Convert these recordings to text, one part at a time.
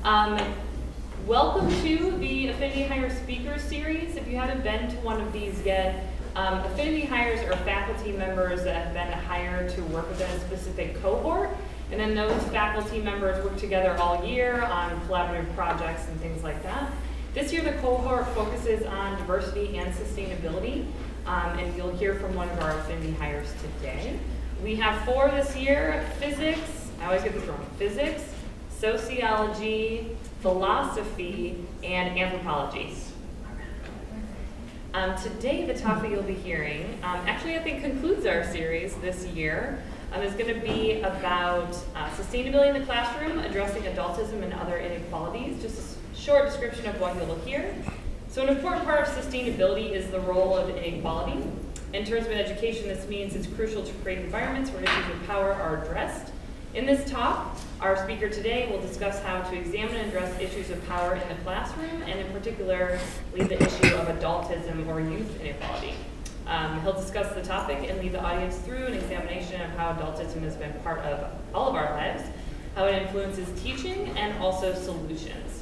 Um, Welcome to the Affinity Hire Speaker Series. If you haven't been to one of these yet, Affinity Hires are faculty members that have been hired to work within a specific cohort, and then those faculty members work together all year on collaborative projects and things like that. This year the cohort focuses on diversity and sustainability, and you'll hear from one of our Affinity Hires today. We have 4 this year: physics, I always get this wrong, physics, sociology, philosophy, and anthropology. Today, the talk that you'll be hearing, actually I think concludes our series this year, is going to be about sustainability in the classroom, addressing adultism and other inequalities. Just a short description of what you'll hear. So an important part of sustainability is the role of inequality. In terms of education, this means it's crucial to create environments where issues of power are addressed. In this talk, our speaker today will discuss how to examine and address issues of power in the classroom, and in particular, lead the issue of adultism or youth inequality. He'll discuss the topic and lead the audience through an examination of how adultism has been part of all of our lives, how it influences teaching, and also solutions.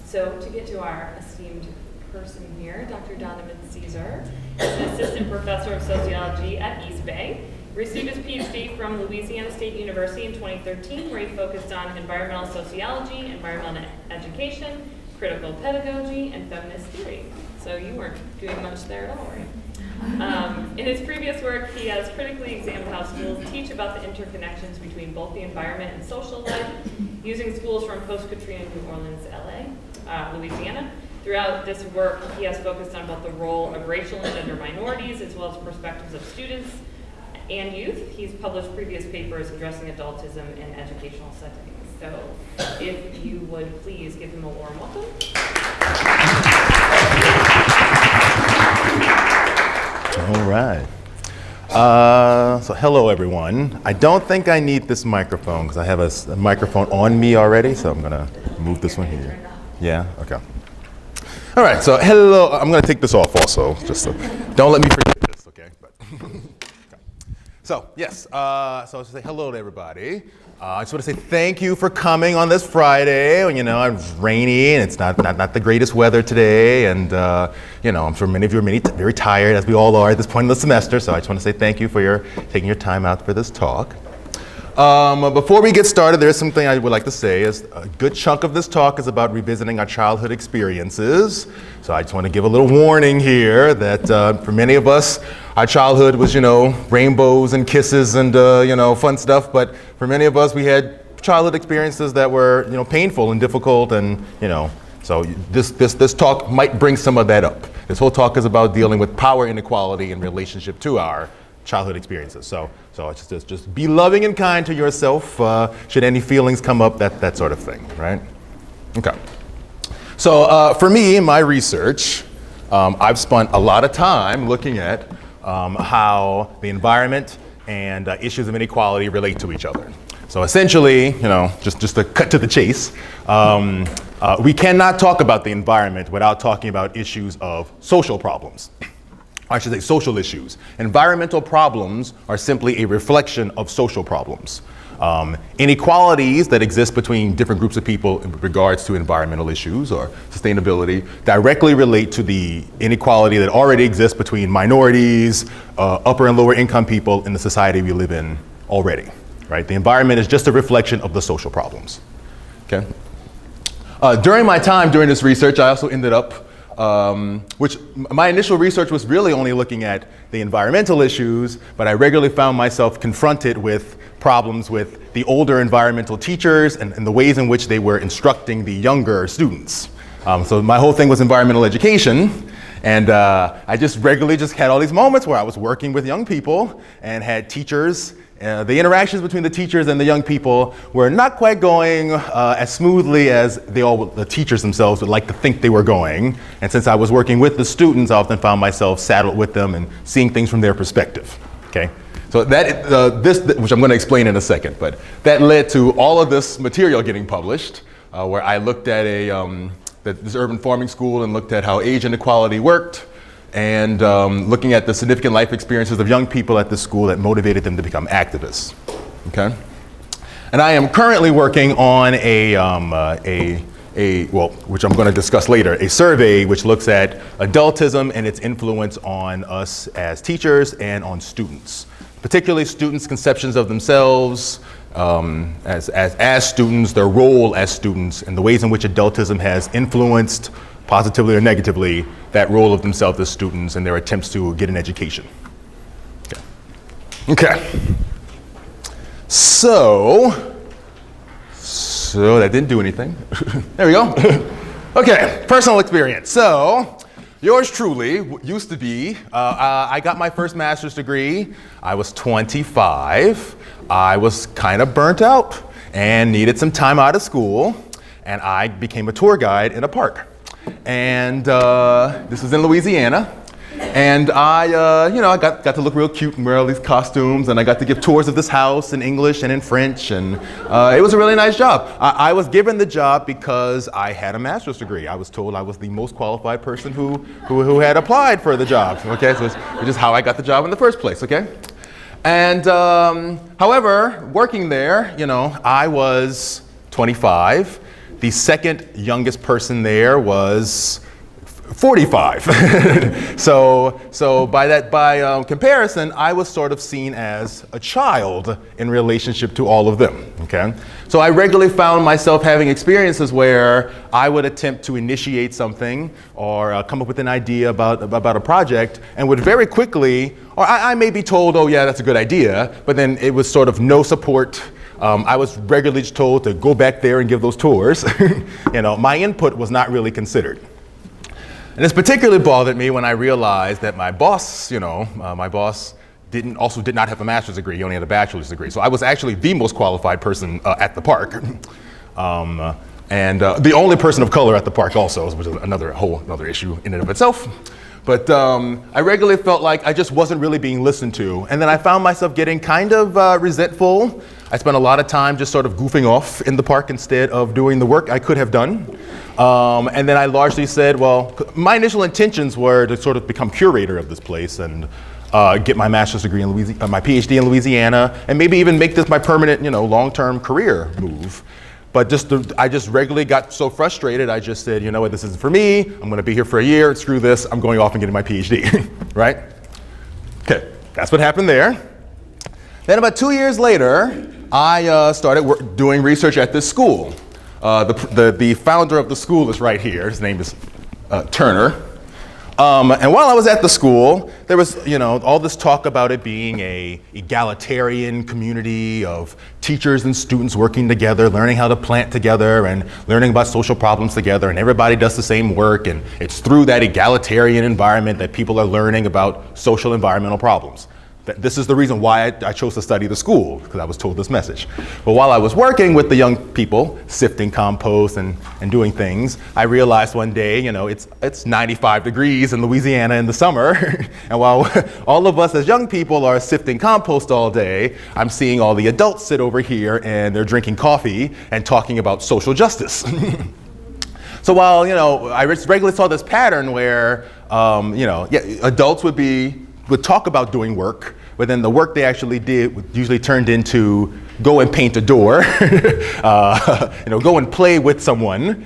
So to get to our esteemed person here, Dr. Donovan is an assistant professor of sociology at East Bay. Received his PhD from Louisiana State University in 2013, where he focused on environmental sociology, environmental education, critical pedagogy, and feminist theory. So you weren't doing much there at all, right? In his previous work, he has critically examined how schools teach about the interconnections between both the environment and social life, using schools from post-Katrina New Orleans, Louisiana. Throughout this work, he has focused on both the role of racial and gender minorities, as well as perspectives of students and youth. He's published previous papers addressing adultism in educational settings. So if you would please give him a warm welcome. All right. So hello, everyone. I don't think I need this microphone because I have a microphone on me already, so I'm going to move this one here. Yeah? Okay. All right, so hello. I'm going to take this off also, just so don't let me forget this, okay? So, yes, so I want to say hello to everybody. I just want to say thank you for coming on this Friday. You know, it's rainy and it's not the greatest weather today. And, you know, I'm sure many of you are very tired, as we all are at this point in the semester. So I just want to say thank you for taking your time out for this talk. Before we get started, there's something I would like to say. Is a good chunk of this talk is about revisiting our childhood experiences. So I just want to give a little warning here that for many of us, our childhood was, you know, rainbows and kisses and, you know, fun stuff. But for many of us, we had childhood experiences that were, you know, painful and difficult, and, you know, so this talk might bring some of that up. This whole talk is about dealing with power inequality in relationship to our childhood experiences. So just be loving and kind to yourself should any feelings come up, that sort of thing, right? Okay. So for me, in my research, I've spent a lot of time looking at how the environment and issues of inequality relate to each other. So essentially, you know, just to cut to the chase, we cannot talk about the environment without talking about issues of social problems. I should say social issues. Environmental problems are simply a reflection of social problems. Inequalities that exist between different groups of people in regards to environmental issues or sustainability directly relate to the inequality that already exists between minorities, upper and lower income people in the society we live in already, right? The environment is just a reflection of the social problems, okay? During my time during this research, I also ended up which my initial research was really only looking at the environmental issues, but I regularly found myself confronted with problems with the older environmental teachers and the ways in which they were instructing the younger students. So my whole thing was environmental education, and I just regularly had all these moments where I was working with young people and had teachers. The interactions between the teachers and the young people were not quite going as smoothly as the teachers themselves would like to think they were going. And since I was working with the students, I often found myself saddled with them and seeing things from their perspective. Okay, so that which I'm going to explain in a second, but that led to all of this material getting published, where I looked at this urban farming school and looked at how age inequality worked, and looking at the significant life experiences of young people at this school that motivated them to become activists, okay? And I am currently working on which I'm going to discuss later, a survey which looks at adultism and its influence on us as teachers and on students, particularly students' conceptions of themselves as students, their role as students, and the ways in which adultism has influenced, positively or negatively, that role of themselves as students and their attempts to get an education. Okay. So that didn't do anything. There we go. Okay, personal experience. So, yours truly used to be, I got my first master's degree. I was 25. I was kind of burnt out and needed some time out of school. And I became a tour guide in a park. And this was in Louisiana. And I got to look real cute and wear all these costumes, and I got to give tours of this house in English and in French, and it was a really nice job. I was given the job because I had a master's degree. I was told I was the most qualified person who had applied for the job, okay? So it's just how I got the job in the first place, okay? And however, working there, I was 25. The second youngest person there was 45. So by comparison, I was sort of seen as a child in relationship to all of them, okay? So I regularly found myself having experiences where I would attempt to initiate something or come up with an idea about a project, and would very quickly, or I may be told, oh yeah, that's a good idea, but then it was sort of no support. I was regularly told to go back there and give those tours. My input was not really considered. And this particularly bothered me when I realized that my boss, did not have a master's degree. He only had a bachelor's degree. So I was actually the most qualified person at the park. And the only person of color at the park also, which is another issue in and of itself. But I regularly felt like I just wasn't really being listened to. And then I found myself getting kind of resentful. I spent a lot of time just sort of goofing off in the park instead of doing the work I could have done. And then I largely said, well, my initial intentions were to sort of become curator of this place and get my master's degree in Louisiana, my PhD in Louisiana, and maybe even make this my permanent, long-term career move. But I just regularly got so frustrated, I just said, you know what, this isn't for me. I'm going to be here for a year. Screw this. I'm going off and getting my PhD, right? Okay, that's what happened there. Then about 2 years later, I started doing research at this school. The founder of the school is right here. His name is Turner. And while I was at the school, there was, all this talk about it being a egalitarian community of teachers and students working together, learning how to plant together and learning about social problems together, and everybody does the same work, and it's through that egalitarian environment that people are learning about social environmental problems. This is the reason why I chose to study the school, because I was told this message. But while I was working with the young people, sifting compost and doing things, I realized one day, it's 95 degrees in Louisiana in the summer. And while all of us as young people are sifting compost all day, I'm seeing all the adults sit over here and they're drinking coffee and talking about social justice. So while, I regularly saw this pattern where, adults would talk about doing work, but then the work they actually did usually turned into go and paint a door, go and play with someone,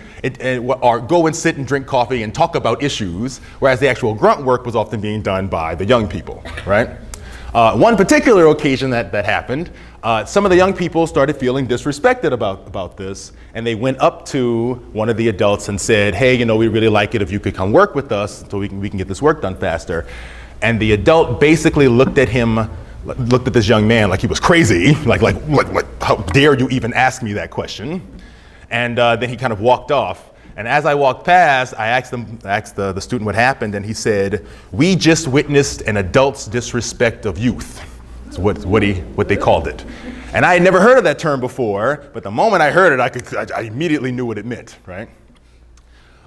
or go and sit and drink coffee and talk about issues, whereas the actual grunt work was often being done by the young people, right? One particular occasion that happened, some of the young people started feeling disrespected about this, and they went up to one of the adults and said, hey, we'd really like it if you could come work with us so we can get this work done faster. And the adult basically looked at this young man like he was crazy, like how dare you even ask me that question? And then he kind of walked off. And as I walked past, I asked the student what happened, and he said, "We just witnessed an adult's disrespect of youth." That's what they called it. And I had never heard of that term before, but the moment I heard it, I immediately knew what it meant, right?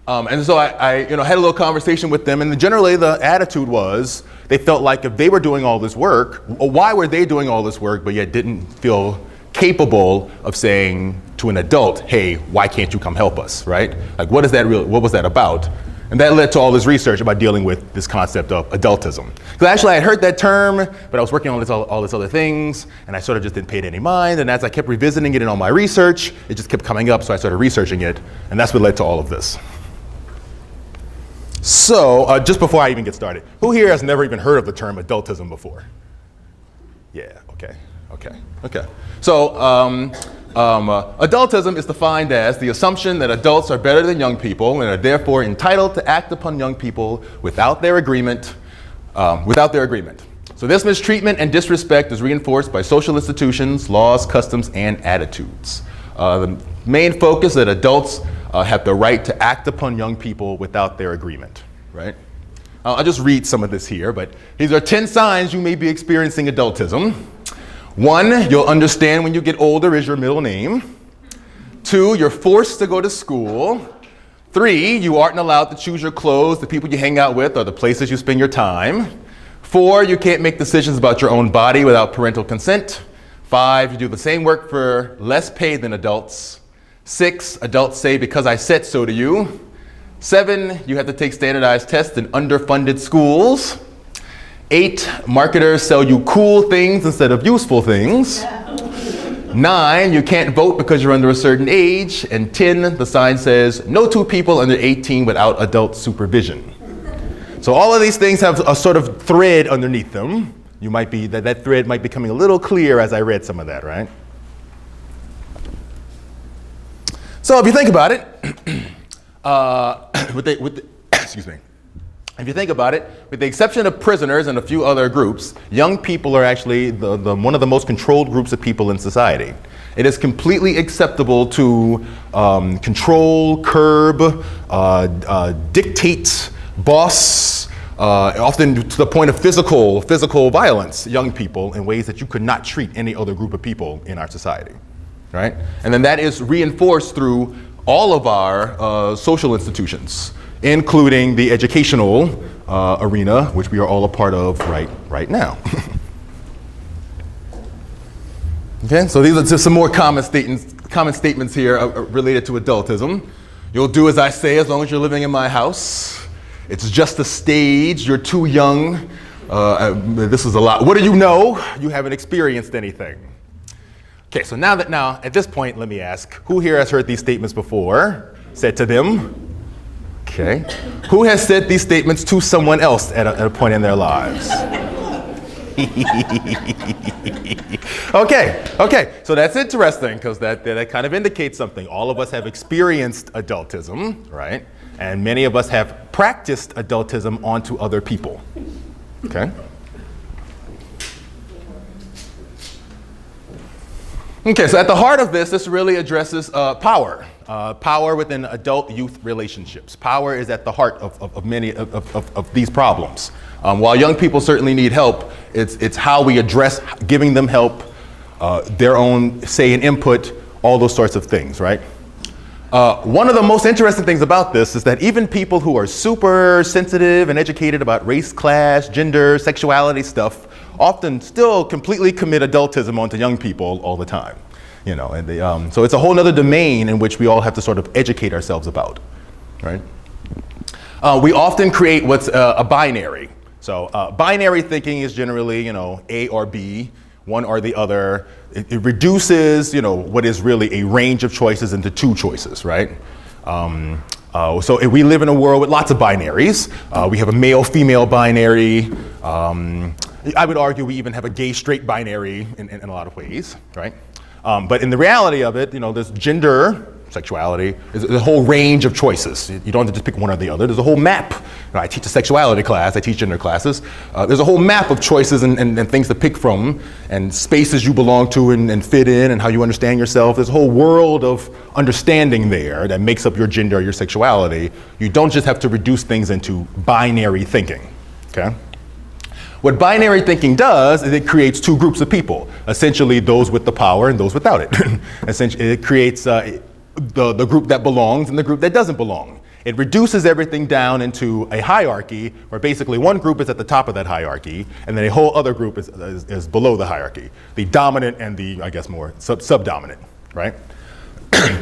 And so I had a little conversation with them, and generally the attitude was they felt like if they were doing all this work, why were they doing all this work, but yet didn't feel capable of saying to an adult, hey, why can't you come help us, right? Like, what was that about? And that led to all this research about dealing with this concept of adultism. Because actually I had heard that term, but I was working on all these other things, and I sort of just didn't pay it any mind. And as I kept revisiting it in all my research, it just kept coming up, so I started researching it, and that's what led to all of this. So, just before I even get started, who here has never even heard of the term adultism before? Yeah, okay. So, adultism is defined as the assumption that adults are better than young people and are therefore entitled to act upon young people without their agreement. So this mistreatment and disrespect is reinforced by social institutions, laws, customs, and attitudes. The main focus is that adults have the right to act upon young people without their agreement, right? I'll just read some of this here, but these are 10 signs you may be experiencing adultism. 1, you'll understand when you get older is your middle name. 2, you're forced to go to school. 3, you aren't allowed to choose your clothes, the people you hang out with, or the places you spend your time. 4, you can't make decisions about your own body without parental consent. 5, you do the same work for less pay than adults. 6, adults say, because I said so to you. 7, you have to take standardized tests in underfunded schools. 8, marketers sell you cool things instead of useful things. 9, you can't vote because you're under a certain age. And 10, the sign says, no 2 people under 18 without adult supervision. So all of these things have a sort of thread underneath them. You might be, that thread might be becoming a little clear as I read some of that, right? So if you think about it, excuse me. If you think about it, with the exception of prisoners and a few other groups, young people are actually one of the most controlled groups of people in society. It is completely acceptable to control, curb, dictate, boss, often to the point of physical violence, young people in ways that you could not treat any other group of people in our society, right? And then that is reinforced through all of our social institutions, including the educational arena, which we are all a part of right now. Okay, so these are just some more common statements here related to adultism. You'll do as I say as long as you're living in my house. It's just a stage. You're too young. This is a lot. What do you know? You haven't experienced anything. Okay, so now at this point, let me ask, who here has heard these statements before? Said to them? Okay. Who has said these statements to someone else at a point in their lives? Okay. So that's interesting because that kind of indicates something. All of us have experienced adultism, right? And many of us have practiced adultism onto other people. Okay. Okay, so at the heart of this really addresses power. Power within adult-youth relationships. Power is at the heart of many of these problems. While young people certainly need help, it's how we address giving them help, their own say and input, all those sorts of things, right? One of the most interesting things about this is that even people who are super sensitive and educated about race, class, gender, sexuality stuff often still completely commit adultism onto young people all the time. You know, and so it's a whole other domain in which we all have to sort of educate ourselves about, right? We often create what's a binary. So binary thinking is generally, A or B, one or the other. It reduces, what is really a range of choices into 2 choices, right? So if we live in a world with lots of binaries. We have a male-female binary. I would argue we even have a gay-straight binary in a lot of ways, right? But in the reality of it, there's gender, sexuality, there's a whole range of choices. You don't have to just pick one or the other. There's a whole map. I teach a sexuality class, I teach gender classes. There's a whole map of choices and things to pick from, and spaces you belong to and fit in, and how you understand yourself. There's a whole world of understanding there that makes up your gender, your sexuality. You don't just have to reduce things into binary thinking, okay? What binary thinking does is it creates 2 groups of people, essentially those with the power and those without it. Essentially, it creates the group that belongs and the group that doesn't belong. It reduces everything down into a hierarchy where basically one group is at the top of that hierarchy and then a whole other group is below the hierarchy. The dominant and the, I guess, more subdominant, right?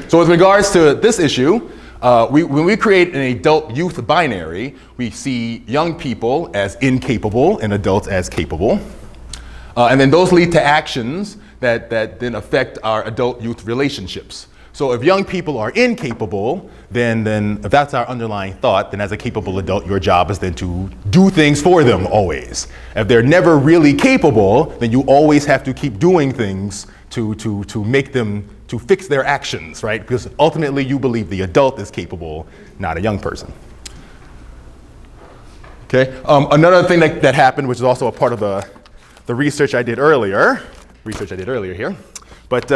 So with regards to this issue, When we create an adult-youth binary, we see young people as incapable and adults as capable. And then those lead to actions that then affect our adult-youth relationships. So if young people are incapable, then if that's our underlying thought, then as a capable adult, your job is then to do things for them always. If they're never really capable, then you always have to keep doing things to make them, to fix their actions, right? Because ultimately you believe the adult is capable, not a young person. Okay, another thing that happened, which is also a part of the research I did earlier here, but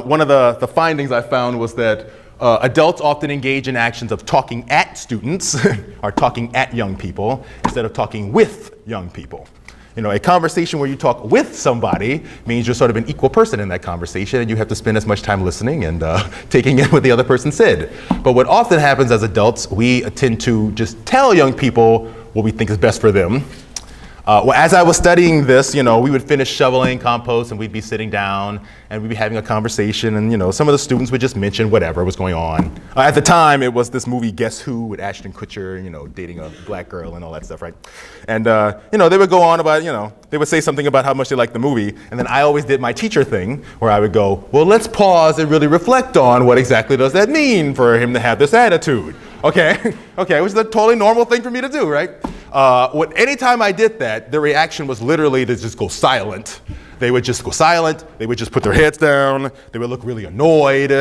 one of the findings I found was that adults often engage in actions of talking at students or talking at young people instead of talking with young people. You know, a conversation where you talk with somebody means you're sort of an equal person in that conversation, and you have to spend as much time listening and taking in what the other person said. But what often happens as adults, we tend to just tell young people what we think is best for them. Well, as I was studying this, you know, we would finish shoveling compost and we'd be sitting down and we'd be having a conversation, and, you know, some of the students would just mention whatever was going on. At the time, it was this movie Guess Who with Ashton Kutcher, you know, dating a black girl and all that stuff, right? And, you know, they would go on about, you know, they would say something about how much they liked the movie, and then I always did my teacher thing where I would go, well, let's pause and really reflect on what exactly does that mean for him to have this attitude. Okay, okay, which is a totally normal thing for me to do, right? Anytime I did that, the reaction was literally to just go silent. They would just go silent, they would just put their heads down, they would look really annoyed.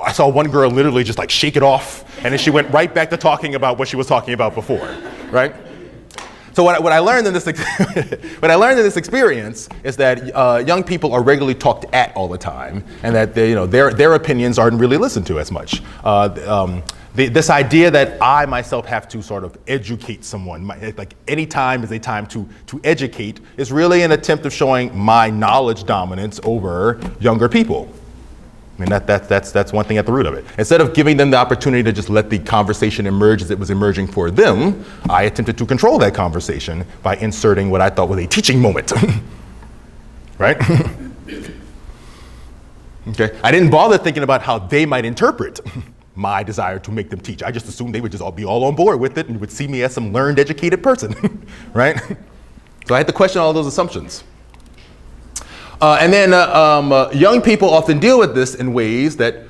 I saw one girl literally just like shake it off, and then she went right back to talking about what she was talking about before, right? So what I learned in this experience is that young people are regularly talked at all the time, and that they, you know, their opinions aren't really listened to as much. This idea that I myself have to sort of educate someone, like any time is a time to educate, is really an attempt of showing my knowledge dominance over younger people. I mean, that's one thing at the root of it. Instead of giving them the opportunity to just let the conversation emerge as it was emerging for them, I attempted to control that conversation by inserting what I thought was a teaching moment, right? Okay, I didn't bother thinking about how they might interpret my desire to make them teach. I just assumed they would just all be all on board with it and would see me as some learned, educated person, right? So I had to question all those assumptions. And then young people often deal with this in ways that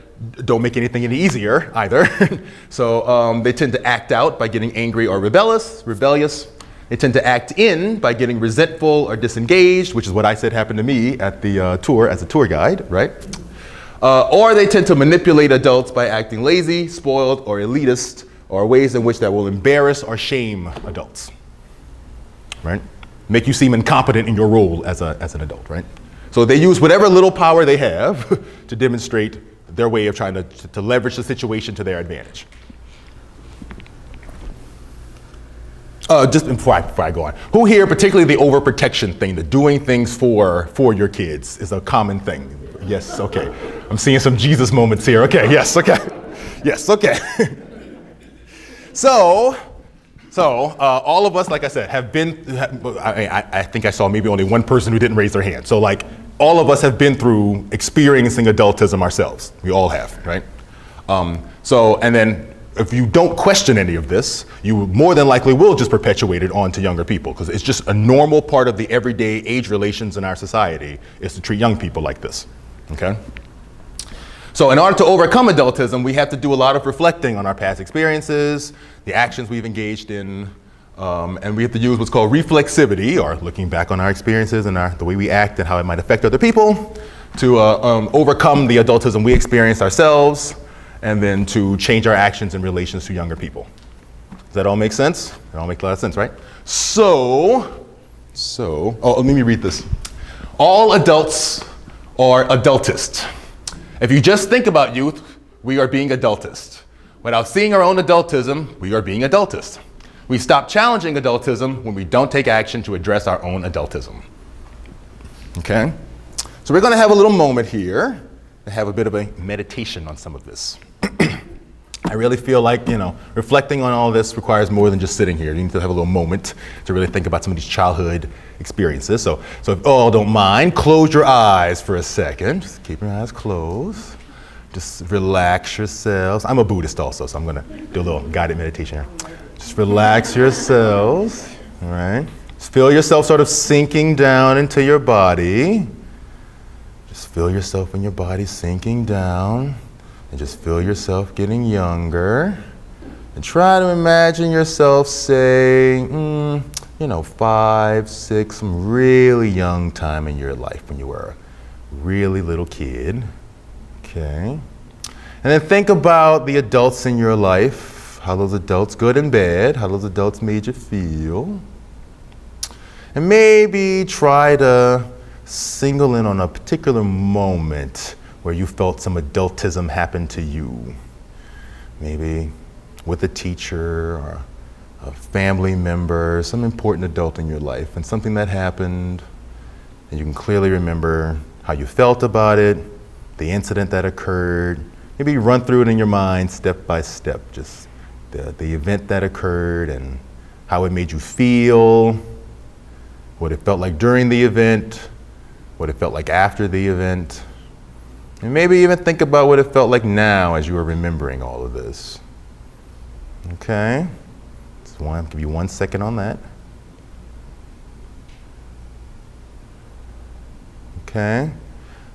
don't make anything any easier either. So they tend to act out by getting angry or rebellious. They tend to act in by getting resentful or disengaged, which is what I said happened to me at the tour as a tour guide, right? Or they tend to manipulate adults by acting lazy, spoiled, or elitist, or ways in which that will embarrass or shame adults, right? Make you seem incompetent in your role as an adult, right? So they use whatever little power they have to demonstrate their way of trying to leverage the situation to their advantage. Just before I go on, who here, particularly the overprotection thing, the doing things for your kids is a common thing? Yes, okay. I'm seeing some Jesus moments here. Okay, yes, okay. Yes, okay. So all of us, like I said, have been, I think I saw maybe only one person who didn't raise their hand. So like all of us have been through experiencing adultism ourselves. We all have, right? And then if you don't question any of this, you more than likely will just perpetuate it on to younger people, because it's just a normal part of the everyday age relations in our society is to treat young people like this, okay? So in order to overcome adultism, we have to do a lot of reflecting on our past experiences, the actions we've engaged in, and we have to use what's called reflexivity, or looking back on our experiences and the way we act and how it might affect other people, to overcome the adultism we experienced ourselves, and then to change our actions in relations to younger people. Does that all make sense? That all makes a lot of sense, right? So, let me read this. All adults are adultist. If you just think about youth, we are being adultist. Without seeing our own adultism, we are being adultist. We stop challenging adultism when we don't take action to address our own adultism. Okay? So we're gonna have a little moment here to have a bit of a meditation on some of this. I really feel like, reflecting on all this requires more than just sitting here. You need to have a little moment to really think about some of these childhood experiences. So if you all don't mind, close your eyes for a second. Just keep your eyes closed. Just relax yourselves. I'm a Buddhist also, so I'm going to do a little guided meditation here. Just relax yourselves, all right? Just feel yourself sort of sinking down into your body. Just feel yourself in your body sinking down, and just feel yourself getting younger. And try to imagine yourself, say, 5, 6, some really young time in your life when you were a really little kid. Okay. And then think about the adults in your life, how those adults, good and bad, how those adults made you feel. And maybe try to single in on a particular moment where you felt some adultism happen to you. Maybe with a teacher or a family member, some important adult in your life, and something that happened, and you can clearly remember how you felt about it, the incident that occurred. Maybe you run through it in your mind step by step, just the event that occurred and how it made you feel, what it felt like during the event, what it felt like after the event, and maybe even think about what it felt like now as you were remembering all of this. Okay, I'll give you 1 second on that. Okay.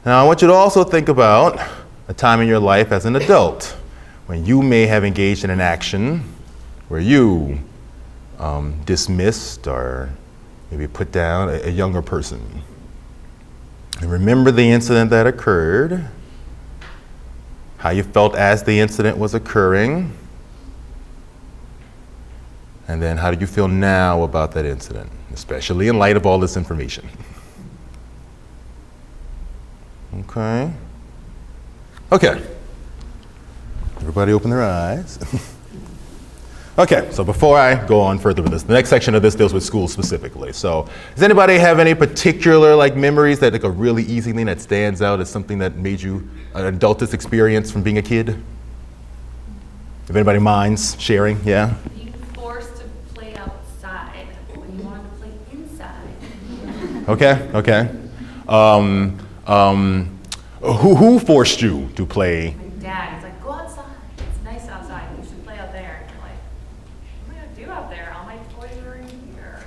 Now I want you to also think about a time in your life as an adult when you may have engaged in an action where you dismissed or maybe put down a younger person. And remember the incident that occurred, how you felt as the incident was occurring, and then how do you feel now about that incident, especially in light of all this information. Okay. Okay. Everybody open their eyes. Okay, so before I go on further with this, the next section of this deals with school specifically. So does anybody have any particular memories that a really easy thing that stands out as something that made you an adultist experience from being a kid? If anybody minds sharing, yeah? Being forced to play outside when you wanted to play inside. Okay. Who forced you to play? My dad, he's like, go outside. It's nice outside. You should play out there. And you're like, what am I gonna do out there? All my toys are in here.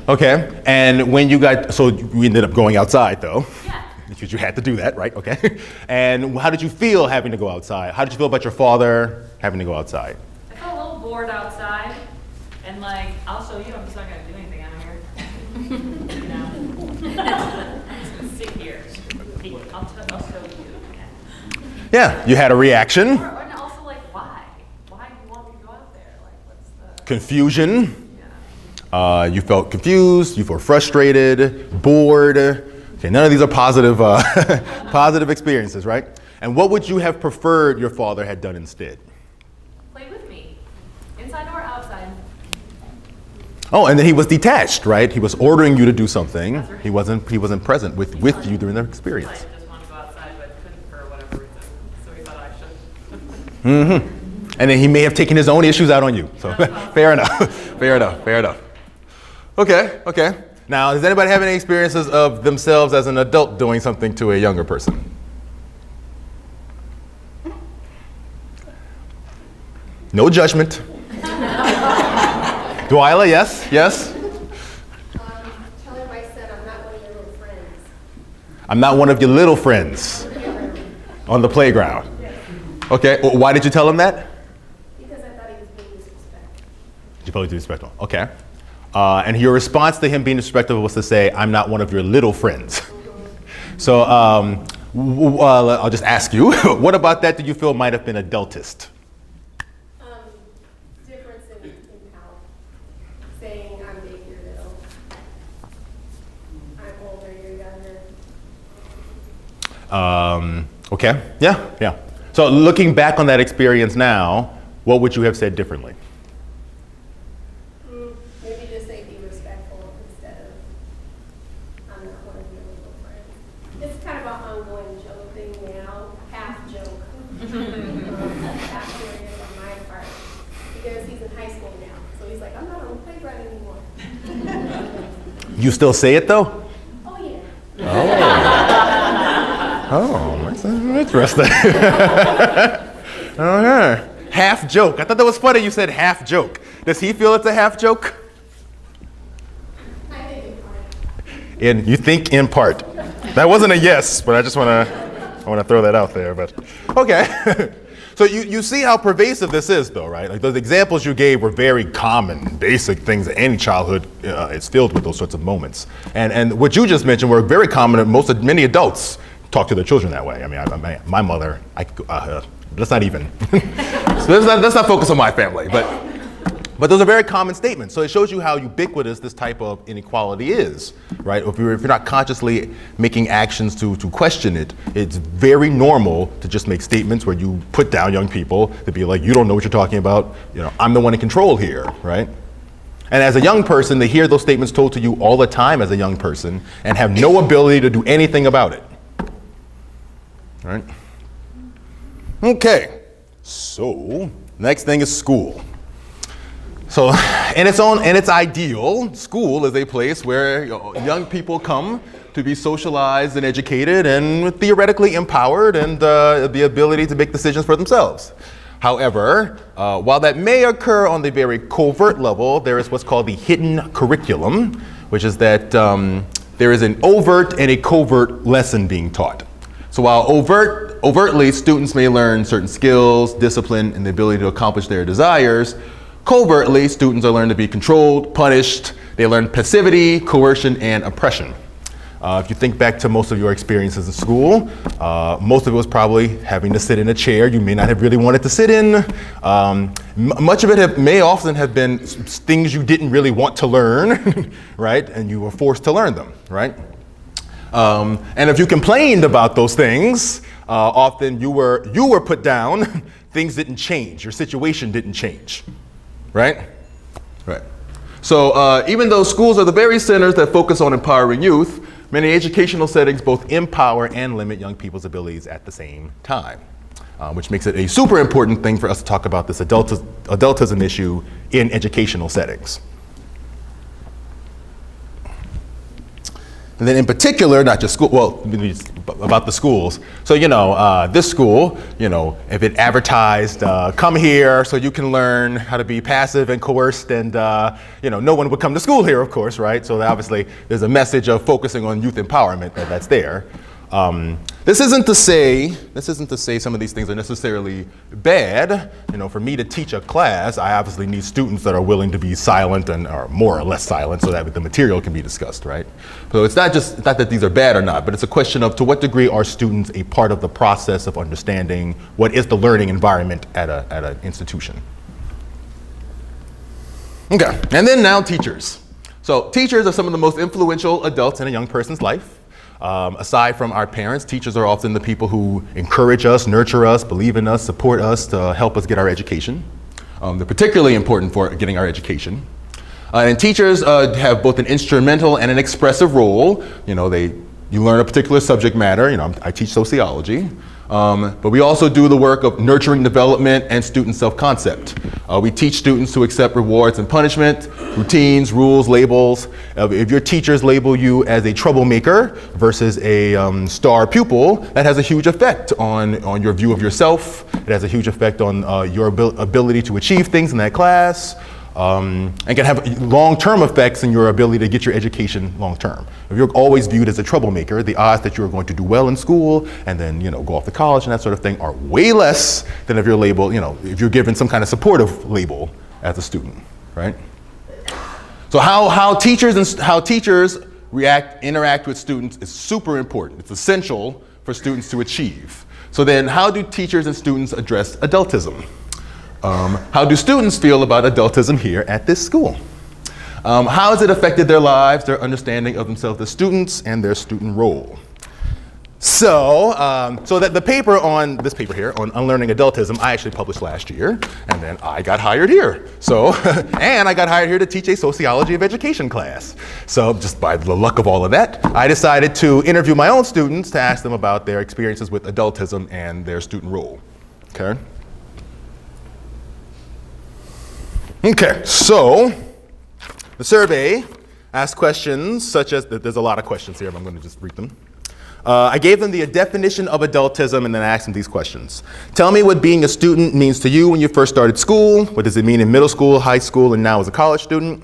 Okay, and when you you ended up going outside though? Yeah. Because you had to do that, right? Okay. And how did you feel having to go outside? How did you feel about your father having to go outside? I felt a little bored outside, and I'll show you. I'm just not gonna do anything out here. You know. I'm just gonna sit here. I'll show you. Yeah, you had a reaction. And also, why? Why do you want me to go out there? What's the Confusion. Yeah. You felt confused. You felt frustrated, bored. Okay, none of these are positive, positive experiences, right? And what would you have preferred your father had done instead? Play with me, inside or outside. Oh, and then he was detached, right? He was ordering you to do something. He wasn't present with you during the experience. I just wanted to go outside, but couldn't for whatever reason. So he thought I should. Mm-hmm. And then he may have taken his own issues out on you. So fair enough. Fair enough. Okay. Now, does anybody have any experiences of themselves as an adult doing something to a younger person? No judgment. Dwyla, yes? Charlie Rice said, I'm not one of your little friends. I'm not one of your little friends on the playground. Okay, well, why did you tell him that? Because I thought he was being disrespectful. You probably disrespectful. Okay. And your response to him being disrespectful was to say, I'm not one of your little friends. So I'll just ask you, what about that do you feel might have been adultist? Difference in how saying I'm big, you're little. I'm older, you're younger. Okay, yeah. So looking back on that experience now, what would you have said differently? Maybe just say be respectful instead of I'm not one of your little friends. It's kind of an ongoing joke thing now, half joke, half serious on my part, because he's in high school now. So he's like, I'm not on the playground anymore. You still say it though? Oh yeah. Oh, Interesting. Okay. Half joke. I thought that was funny you said half joke. Does he feel it's a half joke? I think in part. You think in part. That wasn't a yes, but I want to throw that out there. But okay. So you see how pervasive this is, though, right? Like those examples you gave were very common, basic things that any childhood is filled with those sorts of moments. And what you just mentioned were very common. Many adults talk to their children that way. I mean, my mother. Let's not even. So let's not focus on my family, but those are very common statements. So it shows you how ubiquitous this type of inequality is, right? If you're not consciously making actions to question it, it's very normal to just make statements where you put down young people to be like, you don't know what you're talking about. You know, I'm the one in control here, right? And as a young person, they hear those statements told to you all the time as a young person and have no ability to do anything about it, right? Okay, so next thing is school. So in its ideal, school is a place where young people come to be socialized and educated and theoretically empowered and the ability to make decisions for themselves. However, while that may occur on the very covert level, there is what's called the hidden curriculum, which is that there is an overt and a covert lesson being taught. So while overtly students may learn certain skills, discipline, and the ability to accomplish their desires, covertly, students are learned to be controlled, punished. They learn passivity, coercion, and oppression. If you think back to most of your experiences in school, most of it was probably having to sit in a chair you may not have really wanted to sit in. Much of it may often have been things you didn't really want to learn, right? And you were forced to learn them, right? And if you complained about those things, often you were put down. Things didn't change. Your situation didn't change. Right? Right. So even though schools are the very centers that focus on empowering youth, many educational settings both empower and limit young people's abilities at the same time, which makes it a super important thing for us to talk about this adultism issue in educational settings. And then in particular, not just school, well, about the schools. So, this school, if it advertised, come here so you can learn how to be passive and coerced and, no one would come to school here, of course, right? So obviously there's a message of focusing on youth empowerment that's there. This isn't to say some of these things are necessarily bad. For me to teach a class, I obviously need students that are willing to be silent or more or less silent so that the material can be discussed, right? So it's not that these are bad or not, but it's a question of to what degree are students a part of the process of understanding what is the learning environment at an institution. Okay, and then now teachers. So teachers are some of the most influential adults in a young person's life. Aside from our parents, teachers are often the people who encourage us, nurture us, believe in us, support us to help us get our education. They're particularly important for getting our education. And teachers have both an instrumental and an expressive role. You learn a particular subject matter. I teach sociology. But we also do the work of nurturing development and student self-concept. We teach students to accept rewards and punishment, routines, rules, labels. If your teachers label you as a troublemaker versus a star pupil, that has a huge effect on your view of yourself. It has a huge effect on your ability to achieve things in that class. And can have long-term effects in your ability to get your education long-term. If you're always viewed as a troublemaker, the odds that you're going to do well in school and then go off to college and that sort of thing are way less than if you're labeled, if you're given some kind of supportive label as a student, right? So how teachers interact with students is super important. It's essential for students to achieve. So then how do teachers and students address adultism? How do students feel about adultism here at this school? How has it affected their lives, their understanding of themselves as students, and their student role? So that the paper on this paper here on unlearning adultism, I actually published last year, and then I got hired here. So, and I got hired here to teach a sociology of education class. So just by the luck of all of that, I decided to interview my own students to ask them about their experiences with adultism and their student role. Okay. Okay, so the survey asked questions such as, there's a lot of questions here, but I'm going to just read them. I gave them the definition of adultism and then I asked them these questions. Tell me what being a student means to you when you first started school. What does it mean in middle school, high school, and now as a college student?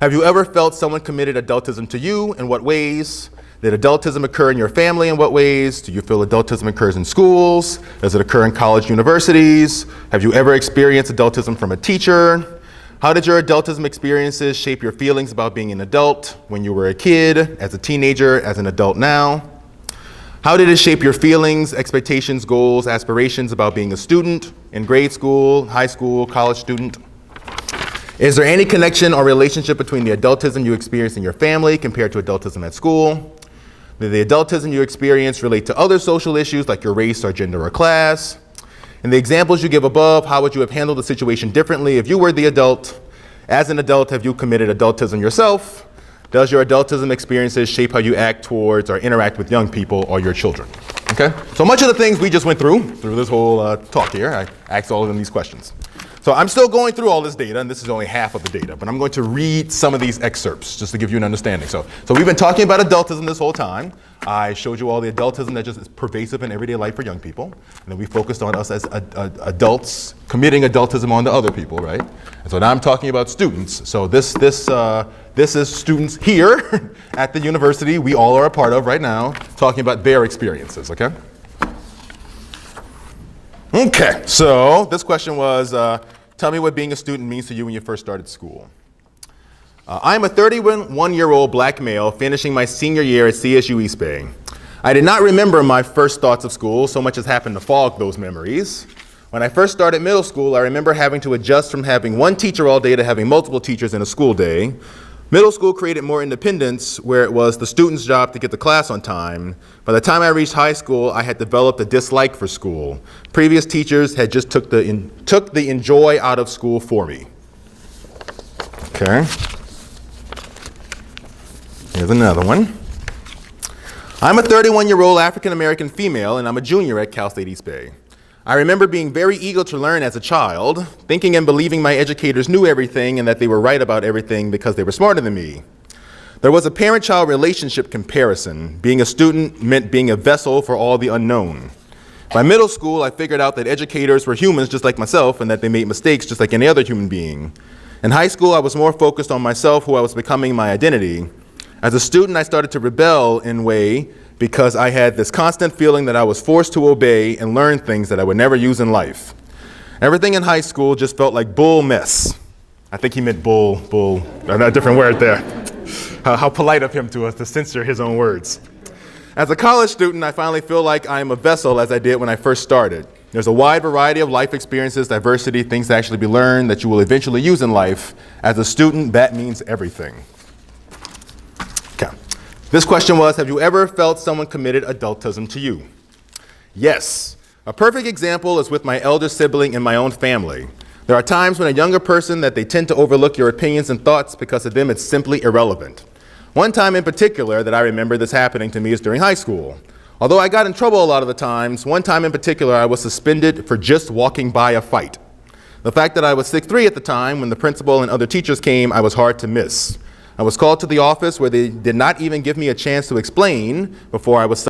Have you ever felt someone committed adultism to you? In what ways? Did adultism occur in your family? In what ways? Do you feel adultism occurs in schools? Does it occur in college universities? Have you ever experienced adultism from a teacher? How did your adultism experiences shape your feelings about being an adult when you were a kid, as a teenager, as an adult now? How did it shape your feelings, expectations, goals, aspirations about being a student in grade school, high school, college student? Is there any connection or relationship between the adultism you experience in your family compared to adultism at school? Did the adultism you experience relate to other social issues like your race or gender or class? In the examples you give above, how would you have handled the situation differently if you were the adult? As an adult, have you committed adultism yourself? Does your adultism experiences shape how you act towards or interact with young people or your children? Okay? So much of the things we just went through this whole talk here, I asked all of them these questions. So I'm still going through all this data, and this is only half of the data, but I'm going to read some of these excerpts just to give you an understanding. So we've been talking about adultism this whole time. I showed you all the adultism that just is pervasive in everyday life for young people, and then we focused on us as adults committing adultism onto other people, right? And so now I'm talking about students. So this is students here at the university we all are a part of right now, talking about their experiences, okay? Okay, so this question was, tell me what being a student means to you when you first started school. I'm a 31-year-old black male finishing my senior year at CSU East Bay. I did not remember my first thoughts of school, so much has happened to fog those memories. When I first started middle school, I remember having to adjust from having one teacher all day to having multiple teachers in a school day. Middle school created more independence, where it was the student's job to get to class on time. By the time I reached high school, I had developed a dislike for school. Previous teachers had just took the enjoy out of school for me. Okay. Here's another one. I'm a 31-year-old African-American female, and I'm a junior at Cal State East Bay. I remember being very eager to learn as a child, thinking and believing my educators knew everything and that they were right about everything because they were smarter than me. There was a parent-child relationship comparison. Being a student meant being a vessel for all the unknown. By middle school, I figured out that educators were humans just like myself and that they made mistakes just like any other human being. In high school, I was more focused on myself, who I was becoming, my identity. As a student, I started to rebel in a way because I had this constant feeling that I was forced to obey and learn things that I would never use in life. Everything in high school just felt like bull mess. I think he meant a different word there. How polite of him to censor his own words. As a college student, I finally feel like I am a vessel as I did when I first started. There's a wide variety of life experiences, diversity, things to actually be learned that you will eventually use in life. As a student, that means everything. Okay. This question was, have you ever felt someone committed adultism to you? Yes. A perfect example is with my elder sibling in my own family. There are times when a younger person that they tend to overlook your opinions and thoughts because to them it's simply irrelevant. One time in particular that I remember this happening to me is during high school. Although I got in trouble a lot of the times, one time in particular I was suspended for just walking by a fight. The fact that I was 6'3" at the time, when the principal and other teachers came, I was hard to miss. I was called to the office where they did not even give me a chance to explain before I was